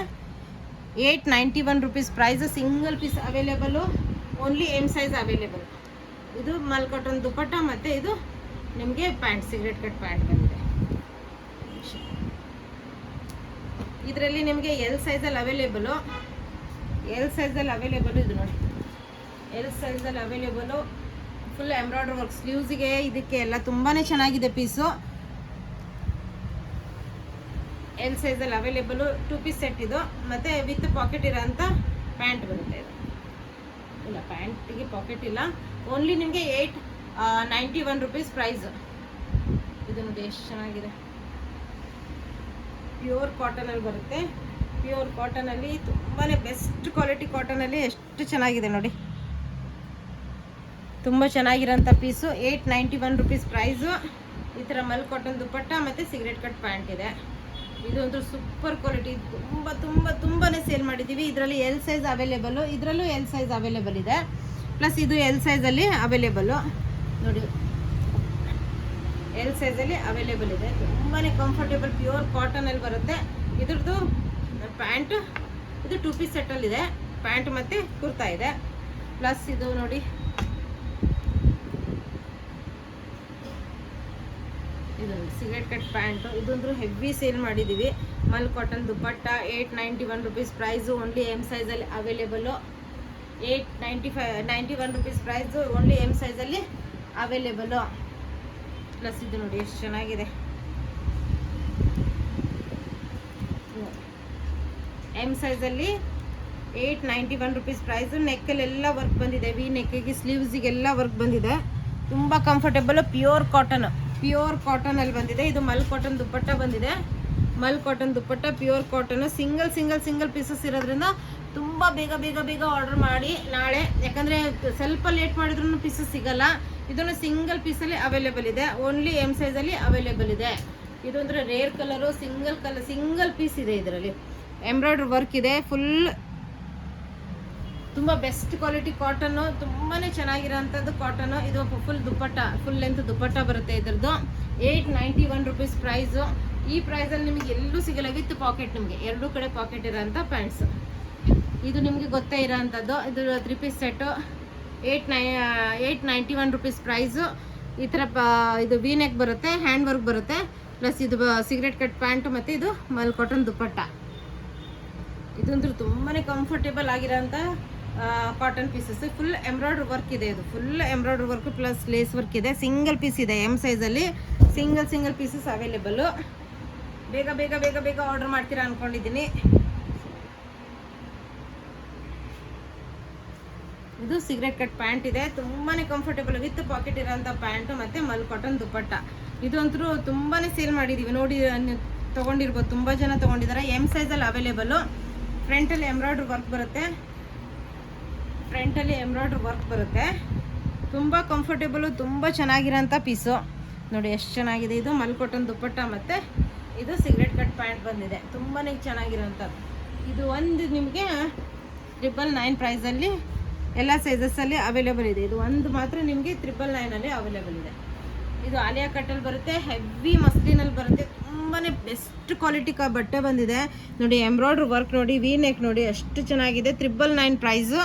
Speaker 1: 891 rupees price. Single piece available. Only M size available. ಇದು ಮಲ್ ಕಾಟನ್ ದುಪ್ಪಟ್ಟ ಮತ್ತು ಇದು ನಿಮಗೆ ಪ್ಯಾಂಟ್ ಸಿಗರೆಟ್ ಕಟ್ ಪ್ಯಾಂಟ್ ಬಂದಿದೆ. ಇದರಲ್ಲಿ ನಿಮಗೆ ಎಲ್ ಸೈಜಲ್ಲಿ ಅವೈಲೇಬಲು. ಎಲ್ ಸೈಜಲ್ಲಿ ಅವೈಲೇಬಲು. ಇದು ನೋಡಿ ಎಲ್ ಸೈಜಲ್ಲಿ ಅವೈಲೇಬಲು. ಫುಲ್ ಎಂಬ್ರಾಯ್ಡ್ರಿ ವರ್ಕ್ ಸ್ಲೀವ್ಸಿಗೆ ಇದಕ್ಕೆ ಎಲ್ಲ ತುಂಬಾ ಚೆನ್ನಾಗಿದೆ ಪೀಸು. ಎಲ್ ಸೈಜಲ್ಲಿ ಅವೈಲೇಬಲು. 2 ಪೀಸ್ ಸೆಟ್ ಇದು. ಮತ್ತು ವಿತ್ ಪಾಕೆಟ್ ಇರೋಂಥ ಪ್ಯಾಂಟ್ ಬರುತ್ತೆ. ಇದು ಇಲ್ಲ, ಪ್ಯಾಂಟಿಗೆ ಪಾಕೆಟ್ ಇಲ್ಲ. ಓನ್ಲಿ ನಿಮಗೆ 891 ರುಪೀಸ್ ಪ್ರೈಸು. ಇದು ನೋಡಿ ಎಷ್ಟು ಚೆನ್ನಾಗಿದೆ. ಪ್ಯೂರ್ ಕಾಟನಲ್ಲಿ ಬರುತ್ತೆ. ಪ್ಯೂರ್ ಕಾಟನಲ್ಲಿ ತುಂಬಾ ಬೆಸ್ಟ್ ಕ್ವಾಲಿಟಿ ಕಾಟನಲ್ಲಿ ಎಷ್ಟು ಚೆನ್ನಾಗಿದೆ ನೋಡಿ. ತುಂಬ ಚೆನ್ನಾಗಿರೋಂಥ ಪೀಸು. 891 rupees price. ಈ ಥರ ಮಲ್ ಕಾಟನ್ ದುಪ್ಪಟ್ಟ ಮತ್ತು ಸಿಗರೆಟ್ ಕಟ್ ಪ್ಯಾಂಟ್ ಇದೆ. ಇದು ಒಂದು ಸೂಪರ್ ಕ್ವಾಲಿಟಿ. ತುಂಬಾ ಸೇಲ್ ಮಾಡಿದ್ದೀವಿ. ಇದರಲ್ಲಿ ಎಲ್ ಸೈಜ್ ಅವೈಲೇಬಲ್ಲು. ಇದರಲ್ಲೂ ಎಲ್ ಸೈಜ್ ಅವೈಲೇಬಲ್ ಇದೆ. ಪ್ಲಸ್ ಇದು ಎಲ್ ಸೈಜಲ್ಲಿ ಅವೈಲೇಬಲ್ಲು. ನೋಡಿ ಎಲ್ ಸೈಜಲ್ಲಿ ಅವೈಲೇಬಲ್ ಇದೆ. ತುಂಬಾ ಕಂಫರ್ಟೇಬಲ್ ಪ್ಯೂರ್ ಕಾಟನಲ್ಲಿ ಬರುತ್ತೆ. ಇದ್ರದ್ದು ಪ್ಯಾಂಟು ಇದು 2 ಪೀಸ್ ಸೆಟ್ಟಲ್ಲಿದೆ. ಪ್ಯಾಂಟ್ ಮತ್ತು ಕುರ್ತಾ ಇದೆ. ಪ್ಲಸ್ ಇದು ನೋಡಿ ಇದು ಸಿಗರೆಟ್ ಕಟ್ ಪ್ಯಾಂಟು. ಇದೊಂದು ಹೆವಿ ಸೇಲ್ ಮಾಡಿದ್ದೀವಿ. Mul cotton dupatta 891 rupees price. Only M ಸೈಜಲ್ಲಿ available. 891 rupees price. Only M ಸೈಜಲ್ಲಿ ಅವೈಲೇಬಲು. ಪ್ಲಸ್ ಇದು ನೋಡಿ ಎಷ್ಟು ಚೆನ್ನಾಗಿದೆ. ಎಮ್ ಸೈಜಲ್ಲಿ 891 ರುಪೀಸ್ ಪ್ರೈಸು. ನೆಕ್ಕಲ್ಲೆಲ್ಲ ವರ್ಕ್ ಬಂದಿದೆ, ವಿ ನೆಕ್ಕಿಗೆ ಸ್ಲೀವ್ಸಿಗೆಲ್ಲ ವರ್ಕ್ ಬಂದಿದೆ. ತುಂಬ ಕಂಫರ್ಟೇಬಲು. ಪ್ಯೂರ್ ಕಾಟನಲ್ಲಿ ಬಂದಿದೆ. ಇದು ಮಲ್ ಕಾಟನ್ ದುಪ್ಪಟ್ಟ ಬಂದಿದೆ. ಮಲ್ ಕಾಟನ್ ದುಪ್ಪಟ್ಟ, ಪ್ಯೂರ್ ಕಾಟನು. ಸಿಂಗಲ್ ಪೀಸಸ್ ಇರೋದ್ರಿಂದ ತುಂಬ ಬೇಗ ಆರ್ಡರ್ ಮಾಡಿ ನಾಳೆ. ಯಾಕಂದರೆ ಸ್ವಲ್ಪ ಲೇಟ್ ಮಾಡಿದ್ರೂ ಪೀಸಸ್ ಸಿಗಲ್ಲ. ಇದನ್ನು ಸಿಂಗಲ್ ಪೀಸಲ್ಲಿ ಅವೈಲೇಬಲ್ ಇದೆ. ಓನ್ಲಿ ಎಮ್ ಸೈಜಲ್ಲಿ ಅವೈಲೇಬಲ್ ಇದೆ. ಇದು ಅಂದರೆ ರೇರ್ ಕಲರು, ಸಿಂಗಲ್ ಪೀಸ್ ಇದೆ. ಇದರಲ್ಲಿ ಎಂಬ್ರಾಯ್ಡ್ರಿ ವರ್ಕ್ ಇದೆ. ತುಂಬ ಬೆಸ್ಟ್ ಕ್ವಾಲಿಟಿ ಕಾಟನ್ನು, ತುಂಬಾ ಚೆನ್ನಾಗಿರೋಂಥದ್ದು ಕಾಟನು. ಇದು ಫುಲ್ ಲೆಂತ್ ದುಪ್ಪಟ್ಟ ಬರುತ್ತೆ. ಇದ್ರದ್ದು 891 ರುಪೀಸ್ ಪ್ರೈಸು. ಈ ಪ್ರೈಸಲ್ಲಿ ನಿಮಗೆ ಎಲ್ಲೂ ಸಿಗಲ್ಲ. ವಿತ್ ಪಾಕೆಟ್, ನಿಮಗೆ ಎರಡೂ ಕಡೆ ಪಾಕೆಟ್ ಇರೋಂಥ ಪ್ಯಾಂಟ್ಸು. ಇದು ನಿಮಗೆ ಗೊತ್ತೇ ಇರೋಂಥದ್ದು. ಇದು 3 ಪೀಸ್ ಸೆಟ್ಟು. 891 rupees price. ಈ ಥರ ಇದು ವಿ ನೆಕ್ ಬರುತ್ತೆ, ಹ್ಯಾಂಡ್ ವರ್ಕ್ ಬರುತ್ತೆ. ಪ್ಲಸ್ ಇದು ಸಿಗರೆಟ್ ಕಟ್ ಪ್ಯಾಂಟು ಮತ್ತು ಇದು ಮಲ್ ಕಾಟನ್ ದುಪ್ಪಟ್ಟ. ಇದಂದ್ರೂ ತುಂಬಾ ಕಂಫರ್ಟೇಬಲ್ ಆಗಿರೋಂಥ cotton pieces. Full embroidery work ಇದೆ. ಇದು full embroidery work plus lace work ಇದೆ. ಸಿಂಗಲ್ ಪೀಸ್ ಇದೆ ಎಮ್ ಸೈಜಲ್ಲಿ. Single pieces available. ಬೇಗ ಆರ್ಡರ್ ಮಾಡ್ತೀರಾ ಅಂದ್ಕೊಂಡಿದ್ದೀನಿ. ಇದು ಸಿಗರೆಟ್ ಕಟ್ ಪ್ಯಾಂಟ್ ಇದೆ. ತುಂಬಾ ಕಂಫರ್ಟೇಬಲ್ ವಿತ್ ಪಾಕೆಟ್ ಇರೋಂಥ ಪ್ಯಾಂಟು ಮತ್ತು ಮಲ್ ಕಾಟನ್ ದುಪ್ಪಟ್ಟ. ಇದಂತೂ ತುಂಬಾ ಸೇಲ್ ಮಾಡಿದ್ದೀವಿ. ನೋಡಿ, ತೊಗೊಂಡಿರ್ಬೋದು, ತುಂಬ ಜನ ತೊಗೊಂಡಿದ್ದಾರೆ. ಎಮ್ ಸೈಜಲ್ಲಿ ಅವೈಲೇಬಲ್ಲು. ಫ್ರಂಟಲ್ಲಿ ಎಂಬ್ರಾಯ್ಡ್ರಿ ವರ್ಕ್ ಬರುತ್ತೆ. ತುಂಬ ಕಂಫರ್ಟೇಬಲು, ತುಂಬ ಚೆನ್ನಾಗಿರೋಂಥ ಪೀಸು. ನೋಡಿ ಎಷ್ಟು ಚೆನ್ನಾಗಿದೆ. ಇದು ಮಲ್ ಕಾಟನ್ ದುಪ್ಪಟ್ಟ ಮತ್ತು ಇದು ಸಿಗರೆಟ್ ಕಟ್ ಪ್ಯಾಂಟ್ ಬಂದಿದೆ. ತುಂಬಾ ಚೆನ್ನಾಗಿರೋಂಥದ್ದು. ಇದು ಒಂದು ನಿಮಗೆ 999 ಪ್ರೈಸಲ್ಲಿ ಎಲ್ಲ ಸೈಜಸ್ಸಲ್ಲಿ ಅವೈಲೇಬಲ್ ಇದೆ. ಇದು ಒಂದು ಮಾತ್ರ ನಿಮಗೆ 999ಅಲ್ಲಿ ಅವೈಲೇಬಲ್ ಇದೆ. ಇದು ಆಲಿಯಾ ಕಟ್ಟಲ್ಲಿ ಬರುತ್ತೆ. ಹೆವಿ ಮಸ್ಲಿನಲ್ಲಿ ಬರುತ್ತೆ. ತುಂಬಾ ಬೆಸ್ಟ್ ಕ್ವಾಲಿಟಿ ಬಟ್ಟೆ ಬಂದಿದೆ. ನೋಡಿ ಎಂಬ್ರಾಯ್ಡ್ರಿ ವರ್ಕ್ ನೋಡಿ, ವಿ ನೆಕ್ ನೋಡಿ ಎಷ್ಟು ಚೆನ್ನಾಗಿದೆ. 999 ಪ್ರೈಸು.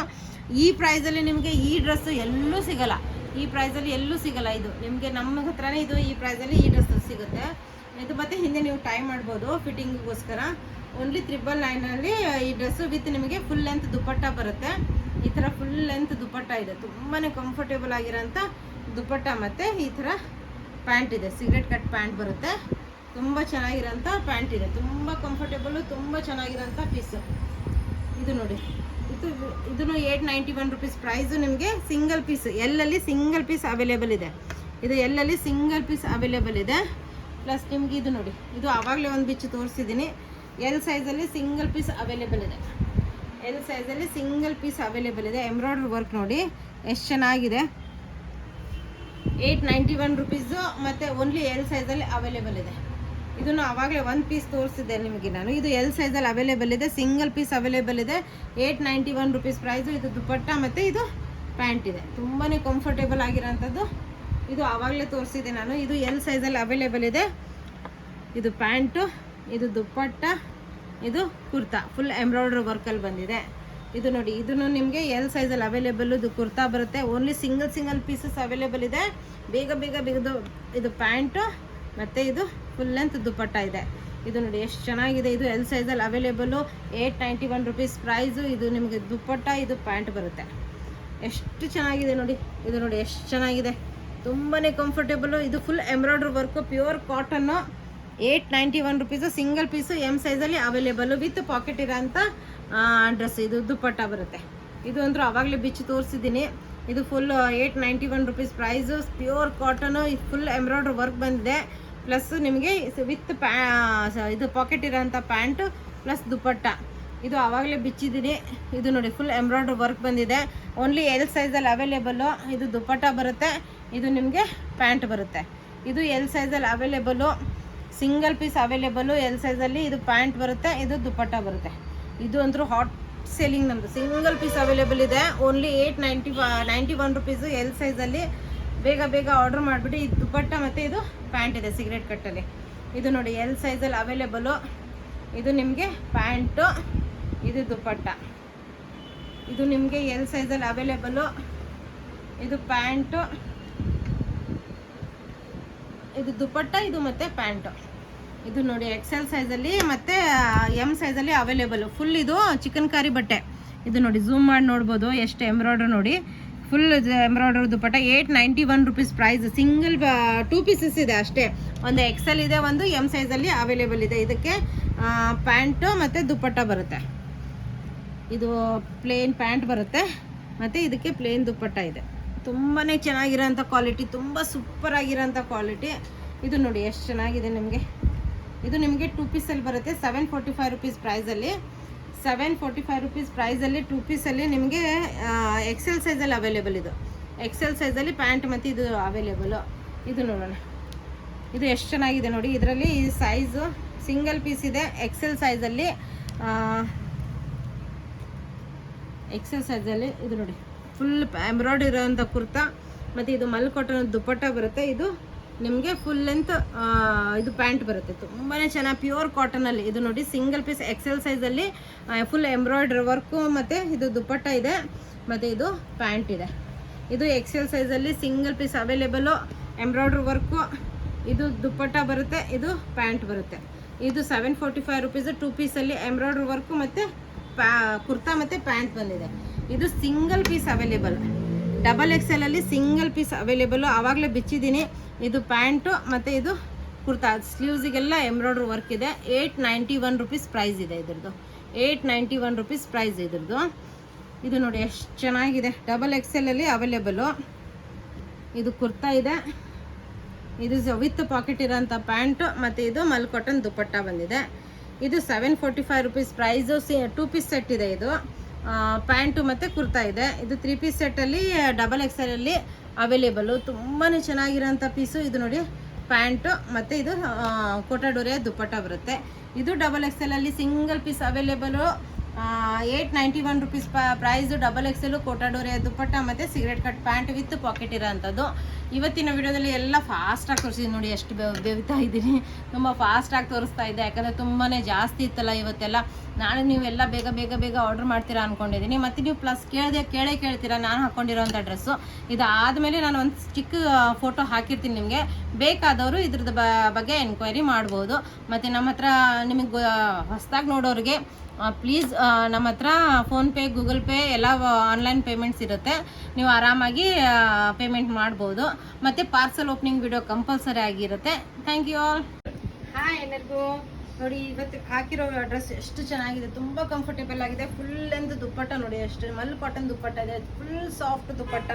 Speaker 1: ಈ ಪ್ರೈಸಲ್ಲಿ ನಿಮಗೆ ಈ ಡ್ರೆಸ್ಸು ಎಲ್ಲೂ ಸಿಗಲ್ಲ. ಈ ಪ್ರೈಸಲ್ಲಿ ಎಲ್ಲೂ ಸಿಗಲ್ಲ. ಇದು ನಿಮಗೆ ನಮ್ಮ ಹತ್ರನೇ ಇದು ಈ ಪ್ರೈಸಲ್ಲಿ ಈ ಡ್ರೆಸ್ ಸಿಗುತ್ತೆ. ಇದು ಮತ್ತು ಹಿಂದೆ ನೀವು ಟೈ ಮಾಡ್ಬೋದು ಫಿಟ್ಟಿಂಗಿಗೋಸ್ಕರ. ಓನ್ಲಿ 999ಅಲ್ಲಿ ಈ ಡ್ರೆಸ್ಸು ವಿತ್ ನಿಮಗೆ ಫುಲ್ ಲೆಂತ್ ದುಪ್ಪಟ್ಟ ಬರುತ್ತೆ. ಈ ಥರ ಫುಲ್ ಲೆಂತ್ ದುಪ್ಪಟ್ಟ ಇದೆ. ತುಂಬಾ ಕಂಫರ್ಟೇಬಲ್ ಆಗಿರೋಂಥ ದುಪ್ಪಟ್ಟ ಮತ್ತು ಈ ಥರ ಪ್ಯಾಂಟ್ ಇದೆ. ಸಿಗರೆಟ್ ಕಟ್ ಪ್ಯಾಂಟ್ ಬರುತ್ತೆ. ತುಂಬ ಚೆನ್ನಾಗಿರೋಂಥ ಪ್ಯಾಂಟ್ ಇದೆ. ತುಂಬ ಕಂಫರ್ಟೇಬಲು, ತುಂಬ ಚೆನ್ನಾಗಿರೋಂಥ ಪೀಸು. ಇದು ನೋಡಿ, ಇದನ್ನು 891 ರುಪೀಸ್ ಪ್ರೈಸು. ನಿಮಗೆ ಸಿಂಗಲ್ ಪೀಸ್ ಎಲ್ಲಲ್ಲಿ ಸಿಂಗಲ್ ಪೀಸ್ ಅವೈಲೇಬಲ್ ಇದೆ. ಇದು ಎಲ್ಲಲ್ಲಿ ಸಿಂಗಲ್ ಪೀಸ್ ಅವೈಲೇಬಲ್ ಇದೆ. ಪ್ಲಸ್ ನಿಮಗೆ ಇದು ನೋಡಿ, ಇದು ಆವಾಗಲೇ ಒಂದು ಬಿಚ್ಚು ತೋರಿಸಿದ್ದೀನಿ. ಎಲ್ ಸೈಜಲ್ಲಿ ಸಿಂಗಲ್ ಪೀಸ್ ಅವೈಲೇಬಲ್ ಇದೆ. ಎಂಬ್ರಾಯ್ಡ್ರಿ ವರ್ಕ್ ನೋಡಿ ಎಷ್ಟು ಚೆನ್ನಾಗಿದೆ. 891 ರುಪೀಸು ಮತ್ತು ಓನ್ಲಿ ಎಲ್ ಸೈಜಲ್ಲಿ ಅವೈಲೇಬಲ್ ಇದೆ. ಇದನ್ನು ಆವಾಗಲೇ ಒಂದು ಪೀಸ್ ತೋರಿಸಿದೆ ನಿಮಗೆ ನಾನು. ಇದು ಎಲ್ ಸೈಜಲ್ಲಿ ಅವೈಲೇಬಲ್ ಇದೆ. ಸಿಂಗಲ್ ಪೀಸ್ ಅವೈಲೇಬಲ್ ಇದೆ. 891 ರುಪೀಸ್ ಪ್ರೈಸು. ಇದು ದುಪ್ಪಟ್ಟ ಮತ್ತು ಇದು ಪ್ಯಾಂಟ್ ಇದೆ. ತುಂಬಾ ಕಂಫರ್ಟೇಬಲ್ ಆಗಿರೋಂಥದ್ದು. ಇದು ಆವಾಗಲೇ ತೋರಿಸಿದೆ ನಾನು. ಇದು ಎಲ್ ಸೈಜಲ್ಲಿ ಅವೈಲೇಬಲ್ ಇದೆ. ಇದು ಪ್ಯಾಂಟು, ಇದು ದುಪ್ಪಟ್ಟ, ಇದು ಕುರ್ತಾ. ಫುಲ್ ಎಂಬ್ರಾಯ್ಡ್ರಿ ವರ್ಕಲ್ಲಿ ಬಂದಿದೆ. ಇದು ನೋಡಿ, ಇದನ್ನು ನಿಮಗೆ ಎಲ್ ಸೈಜಲ್ಲಿ ಅವೈಲೇಬಲ್. ಇದು ಕುರ್ತಾ ಬರುತ್ತೆ. ಓನ್ಲಿ ಸಿಂಗಲ್ ಪೀಸಸ್ ಅವೈಲೇಬಲ್ ಇದೆ. ಬೇಗ ಇದು ಪ್ಯಾಂಟು ಮತ್ತು ಇದು ಫುಲ್ ಲೆಂತ್ ದುಪ್ಪಟ್ಟ ಇದೆ. ಇದು ನೋಡಿ ಎಷ್ಟು ಚೆನ್ನಾಗಿದೆ. ಇದು ಎಲ್ ಸೈಜಲ್ಲಿ ಅವೈಲೇಬಲ್ಲು. 891 rupees price. ಇದು ನಿಮಗೆ ದುಪ್ಪಟ್ಟ, ಇದು ಪ್ಯಾಂಟ್ ಬರುತ್ತೆ. ಎಷ್ಟು ಚೆನ್ನಾಗಿದೆ ನೋಡಿ. ಇದು ನೋಡಿ ಎಷ್ಟು ಚೆನ್ನಾಗಿದೆ. ತುಂಬಾ ಕಂಫರ್ಟೇಬಲು. ಇದು full embroidery work, pure cotton. 891 rupees. Single piece M ಸೈಜಲ್ಲಿ ಅವೈಲೇಬಲ್ಲು ವಿತ್ ಪಾಕೆಟ್ ಇರೋಂಥ ಡ್ರೆಸ್. ಇದು ದುಪ್ಪಟ್ಟ ಬರುತ್ತೆ. ಇದು ಅಂದರೂ ಆವಾಗಲೇ ಬಿಚ್ಚು ತೋರಿಸಿದ್ದೀನಿ. ಇದು full 891 rupees price. Pure cotton. ಇದು ಫುಲ್ ಎಂಬ್ರಾಯ್ಡ್ರಿ ವರ್ಕ್ ಬಂದಿದೆ. ಪ್ಲಸ್ ನಿಮಗೆ ವಿತ್ ಇದು ಪಾಕೆಟ್ ಇರೋಂಥ ಪ್ಯಾಂಟು ಪ್ಲಸ್ ದುಪ್ಪಟ್ಟ. ಇದು ಆವಾಗಲೇ ಬಿಚ್ಚಿದ್ದೀನಿ. ಇದು ನೋಡಿ ಫುಲ್ ಎಂಬ್ರಾಯ್ಡ್ರಿ ವರ್ಕ್ ಬಂದಿದೆ. ಓನ್ಲಿ ಎಲ್ ಸೈಜಲ್ಲಿ ಅವೈಲೇಬಲ್ಲು. ಇದು ದುಪ್ಪಟ್ಟ ಬರುತ್ತೆ. ಇದು ನಿಮಗೆ ಪ್ಯಾಂಟ್ ಬರುತ್ತೆ. ಇದು ಎಲ್ ಸೈಜಲ್ಲಿ available. Single piece available L ಸೈಜಲ್ಲಿ. ಇದು ಪ್ಯಾಂಟ್ ಬರುತ್ತೆ, ಇದು ದುಪ್ಪಟ್ಟ ಬರುತ್ತೆ. ಇದು ಅಂದರೂ ಹಾಟ್ ಸೇಲಿಂಗ್ ನಮ್ಮದು. ಸಿಂಗಲ್ ಪೀಸ್ ಅವೈಲೇಬಲ್ ಇದೆ. ಓನ್ಲಿ 891 ರುಪೀಸು ಎಲ್ ಸೈಜಲ್ಲಿ. ಬೇಗ ಆರ್ಡರ್ ಮಾಡಿಬಿಟ್ಟು. ಇದು ದುಪ್ಪಟ್ಟ ಮತ್ತು ಇದು ಪ್ಯಾಂಟ್ ಇದೆ ಸಿಗರೆಟ್ ಕಟ್ಟಲ್ಲಿ. ಇದು ನೋಡಿ ಎಲ್ ಸೈಜಲ್ಲಿ ಅವೈಲೇಬಲ್ಲು. ಇದು ನಿಮಗೆ ಪ್ಯಾಂಟು, ಇದು ದುಪ್ಪಟ್ಟ. ಇದು ನಿಮಗೆ ಎಲ್ ಸೈಜಲ್ಲಿ ಅವೈಲೇಬಲ್ಲು. ಇದು ಪ್ಯಾಂಟು, ಇದು ದುಪ್ಪಟ್ಟ, ಇದು ಮತ್ತು ಪ್ಯಾಂಟು. ಇದು ನೋಡಿ ಎಕ್ಸೆಲ್ ಸೈಜಲ್ಲಿ ಮತ್ತು ಎಮ್ ಸೈಜಲ್ಲಿ ಅವೈಲೇಬಲ್ಲು. ಫುಲ್ ಇದು ಚಿಕನ್ ಕಾರಿ ಬಟ್ಟೆ. ಇದು ನೋಡಿ ಝೂಮ್ ಮಾಡಿ ನೋಡ್ಬೋದು ಎಷ್ಟು ಎಂಬ್ರಾಯ್ಡ್ರಿ ನೋಡಿ, ಫುಲ್ ಎಂಬ್ರಾಯ್ಡ್ರಿ ದುಪ್ಪಟ್ಟ. 891 ರುಪೀಸ್ ಪ್ರೈಸ್. ಸಿಂಗಲ್ 2 ಪೀಸಸ್ ಇದೆ ಅಷ್ಟೇ. ಒಂದು ಎಕ್ಸೆಲ್ ಇದೆ, ಒಂದು ಎಮ್ ಸೈಜಲ್ಲಿ ಅವೈಲೇಬಲ್ ಇದೆ. ಇದಕ್ಕೆ ಪ್ಯಾಂಟು ಮತ್ತು ದುಪ್ಪಟ್ಟ ಬರುತ್ತೆ. ಇದು ಪ್ಲೇನ್ ಪ್ಯಾಂಟ್ ಬರುತ್ತೆ ಮತ್ತು ಇದಕ್ಕೆ ಪ್ಲೇನ್ ದುಪ್ಪಟ್ಟ ಇದೆ. ತುಂಬಾ ಚೆನ್ನಾಗಿರೋಂಥ ಕ್ವಾಲಿಟಿ, ತುಂಬ ಸೂಪರ್ ಆಗಿರೋಂಥ ಕ್ವಾಲಿಟಿ. ಇದು ನೋಡಿ ಎಷ್ಟು ಚೆನ್ನಾಗಿದೆ ನಿಮಗೆ. ಇದು ನಿಮಗೆ 2 ಪೀಸಲ್ಲಿ ಬರುತ್ತೆ. 745 ರುಪೀಸ್ ಪ್ರೈಸಲ್ಲಿ, 745 ರುಪೀಸ್ ಪ್ರೈಸಲ್ಲಿ 2 ಪೀಸಲ್ಲಿ ನಿಮಗೆ ಎಕ್ಸೆಲ್ ಸೈಜಲ್ಲಿ ಅವೈಲೇಬಲ್. ಇದು ಎಕ್ಸೆಲ್ ಸೈಜಲ್ಲಿ ಪ್ಯಾಂಟ್ ಮತ್ತು ಇದು ಅವೈಲೇಬಲು. ಇದು ನೋಡೋಣ, ಇದು ಎಷ್ಟು ಚೆನ್ನಾಗಿದೆ ನೋಡಿ. ಇದರಲ್ಲಿ ಈ ಸೈಜು ಸಿಂಗಲ್ ಪೀಸ್ ಇದೆ. ಎಕ್ಸೆಲ್ ಸೈಜಲ್ಲಿ ಇದು ನೋಡಿ ಫುಲ್ ಎಂಬ್ರಾಯ್ಡ್ರಿ ಇರೋಂಥ ಕುರ್ತಾ ಮತ್ತು ಇದು ಮಲ್ ಕಾಟನ್ ದುಪ್ಪಟ್ಟ ಬರುತ್ತೆ. ಇದು ನಿಮಗೆ ಫುಲ್ ಲೆಂತ್ ಇದು ಪ್ಯಾಂಟ್ ಬರುತ್ತೆ. ತುಂಬಾ ಚೆನ್ನಾಗಿ ಪ್ಯೂರ್ ಕಾಟನಲ್ಲಿ. ಇದು ನೋಡಿ ಸಿಂಗಲ್ ಪೀಸ್ ಎಕ್ಸೆಲ್ ಸೈಜಲ್ಲಿ ಫುಲ್ ಎಂಬ್ರಾಯ್ಡ್ರಿ ವರ್ಕು ಮತ್ತು ಇದು ದುಪ್ಪಟ್ಟ ಇದೆ ಮತ್ತು ಇದು ಪ್ಯಾಂಟ್ ಇದೆ. ಇದು ಎಕ್ಸೆಲ್ ಸೈಜಲ್ಲಿ single piece available, embroidery work, ಇದು ದುಪ್ಪಟ್ಟ ಬರುತ್ತೆ, ಇದು ಪ್ಯಾಂಟ್ ಬರುತ್ತೆ. ಇದು 745 ರುಪೀಸು. 2 ಪೀಸಲ್ಲಿ ಎಂಬ್ರಾಯ್ಡ್ರಿ ವರ್ಕು ಮತ್ತು ಕುರ್ತಾ ಮತ್ತು ಪ್ಯಾಂಟ್ ಬಂದಿದೆ. ಇದು ಸಿಂಗಲ್ ಪೀಸ್ ಅವೈಲೇಬಲ್. ಡಬಲ್ ಎಕ್ಸೆಲಲ್ಲಿ ಸಿಂಗಲ್ ಪೀಸ್ ಅವೈಲೇಬಲು, ಆವಾಗಲೇ ಬಿಚ್ಚಿದ್ದೀನಿ. ಇದು ಪ್ಯಾಂಟು ಮತ್ತು ಇದು ಕುರ್ತಾ. ಸ್ಲೀವ್ಸಿಗೆಲ್ಲ ಎಂಬ್ರಾಯ್ಡ್ರಿ ವರ್ಕ್ ಇದೆ. 891 ರುಪೀಸ್ ಪ್ರೈಸ್ ಇದೆ ಇದ್ರದ್ದು. 891 ರುಪೀಸ್ ಪ್ರೈಸ್ ಇದ್ರದ್ದು. ಇದು ನೋಡಿ ಎಷ್ಟು ಚೆನ್ನಾಗಿದೆ. ಡಬಲ್ ಎಕ್ಸೆಲಲ್ಲಿ ಅವೈಲೇಬಲು. ಇದು ಕುರ್ತಾ ಇದೆ, ಇದು ವಿತ್ ಪಾಕೆಟ್ ಇರೋಂಥ ಪ್ಯಾಂಟು ಮತ್ತು ಇದು ಮಲ್ ಕಾಟನ್ ದುಪ್ಪಟ್ಟ ಬಂದಿದೆ. ಇದು 745 ರುಪೀಸ್ ಪ್ರೈಸು. 2 ಪೀಸ್ ಸೆಟ್ ಇದೆ. ಇದು ಪ್ಯಾಂಟು ಮತ್ತು ಕುರ್ತಾ ಇದೆ. ಇದು 3 ಪೀಸ್ ಸೆಟ್ಟಲ್ಲಿ ಡಬಲ್ ಎಕ್ಸೆಲಲ್ಲಿ ಅವೈಲೇಬಲು. ತುಂಬಾ ಚೆನ್ನಾಗಿರೋಂಥ ಪೀಸು. ಇದು ನೋಡಿ ಪ್ಯಾಂಟು ಮತ್ತು ಇದು ಕೋಟಾಡೋರಿಯ ದುಪ್ಪಟ್ಟ ಬರುತ್ತೆ. ಇದು ಡಬಲ್ ಎಕ್ಸೆಲಲ್ಲಿ single piece available. 891 rupees price. Double Excel, ಕೋಟಾಡೋರಿಯ ದುಪ್ಪಟ್ಟ ಮತ್ತು cigarette cut pant with packet ಇರೋ ಅಂಥದ್ದು. ಇವತ್ತಿನ ವಿಡಿಯೋದಲ್ಲಿ ಎಲ್ಲ ಫಾಸ್ಟಾಗಿ ತೋರಿಸಿದ್ದೀನಿ ನೋಡಿ. ಎಷ್ಟು ಬೇವ್ತಾ ಇದ್ದೀನಿ, ತುಂಬ ಫಾಸ್ಟಾಗಿ ತೋರಿಸ್ತಾ ಇದ್ದೆ. ಯಾಕಂದರೆ ತುಂಬಾ ಜಾಸ್ತಿ ಇತ್ತಲ್ಲ ಇವತ್ತೆಲ್ಲ. ನಾಳೆ ನೀವೆಲ್ಲ ಬೇಗ ಬೇಗ ಬೇಗ ಆರ್ಡ್ರ್ ಮಾಡ್ತೀರಾ ಅಂದ್ಕೊಂಡಿದ್ದೀನಿ. ಮತ್ತು ನೀವು ಪ್ಲಸ್ ಕೇಳ್ತೀರಾ ನಾನು ಹಾಕ್ಕೊಂಡಿರೋಂಥ ಡ್ರೆಸ್ಸು. ಇದಾದಮೇಲೆ ನಾನು ಒಂದು ಚಿಕ್ಕ ಫೋಟೋ ಹಾಕಿರ್ತೀನಿ ನಿಮಗೆ. ಬೇಕಾದವರು ಇದ್ರದ್ದು ಬಗ್ಗೆ ಎನ್ಕ್ವೈರಿ ಮಾಡ್ಬೋದು. ಮತ್ತು ನಮ್ಮ ಹತ್ರ ನಿಮಗೆ ಹೊಸದಾಗಿ ನೋಡೋರಿಗೆ ಪ್ಲೀಸ್ ನಮ್ಮ ಹತ್ರ ಫೋನ್ಪೇ, ಗೂಗಲ್ ಪೇ ಎಲ್ಲ ಆನ್ಲೈನ್ ಪೇಮೆಂಟ್ಸ್ ಇರುತ್ತೆ. ನೀವು ಆರಾಮಾಗಿ ಪೇಮೆಂಟ್ ಮಾಡ್ಬೋದು. ಮತ್ತು ಪಾರ್ಸಲ್ ಓಪನಿಂಗ್ ವಿಡಿಯೋ ಕಂಪಲ್ಸರಿ ಆಗಿರುತ್ತೆ. Thank you all. ಹಾಯ್ ಎಲ್ಲರಿಗೂ. ನೋಡಿ ಇವತ್ತು ಹಾಕಿರೋ ಡ್ರೆಸ್ ಎಷ್ಟು ಚೆನ್ನಾಗಿದೆ, ತುಂಬ ಕಂಫರ್ಟೇಬಲ್ ಆಗಿದೆ. ಫುಲ್ ಲೆಂತ್ ದುಪ್ಪಟ್ಟ ನೋಡಿ, ಎಷ್ಟು ಮಲ್ ಕಾಟನ್ ದುಪ್ಪಟ್ಟ ಇದೆ. ಫುಲ್ ಸಾಫ್ಟ್ ದುಪ್ಪಟ್ಟ.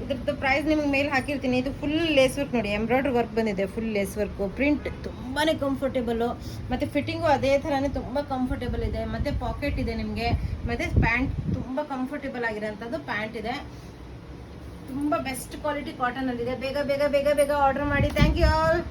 Speaker 1: ಇದ್ರದ್ದು ಪ್ರೈಸ್ ನಿಮಗೆ ಮೇಲೆ ಹಾಕಿರ್ತೀನಿ. ಇದು ಫುಲ್ ಲೇಸ್ ವರ್ಕ್ ನೋಡಿ, ಎಂಬ್ರಾಯ್ಡ್ರಿ ವರ್ಕ್ ಬಂದಿದೆ. ಫುಲ್ ಲೇಸ್ ವರ್ಕು, ಪ್ರಿಂಟ್ ತುಂಬಾ ಕಂಫರ್ಟೇಬಲು. ಮತ್ತು ಫಿಟ್ಟಿಂಗು ಅದೇ ಥರನೇ ತುಂಬ ಕಂಫರ್ಟೇಬಲ್ ಇದೆ. ಮತ್ತು ಪಾಕೆಟ್ ಇದೆ ನಿಮಗೆ. ಮತ್ತು ಪ್ಯಾಂಟ್ ತುಂಬ ಕಂಫರ್ಟೇಬಲ್ ಆಗಿರೋಂಥದ್ದು ಪ್ಯಾಂಟ್ ಇದೆ. ತುಂಬ ಬೆಸ್ಟ್ ಕ್ವಾಲಿಟಿ ಕಾಟನಲ್ಲಿದೆ. ಬೇಗ ಬೇಗ ಬೇಗ ಬೇಗ ಆರ್ಡರ್ ಮಾಡಿ. Thank you all.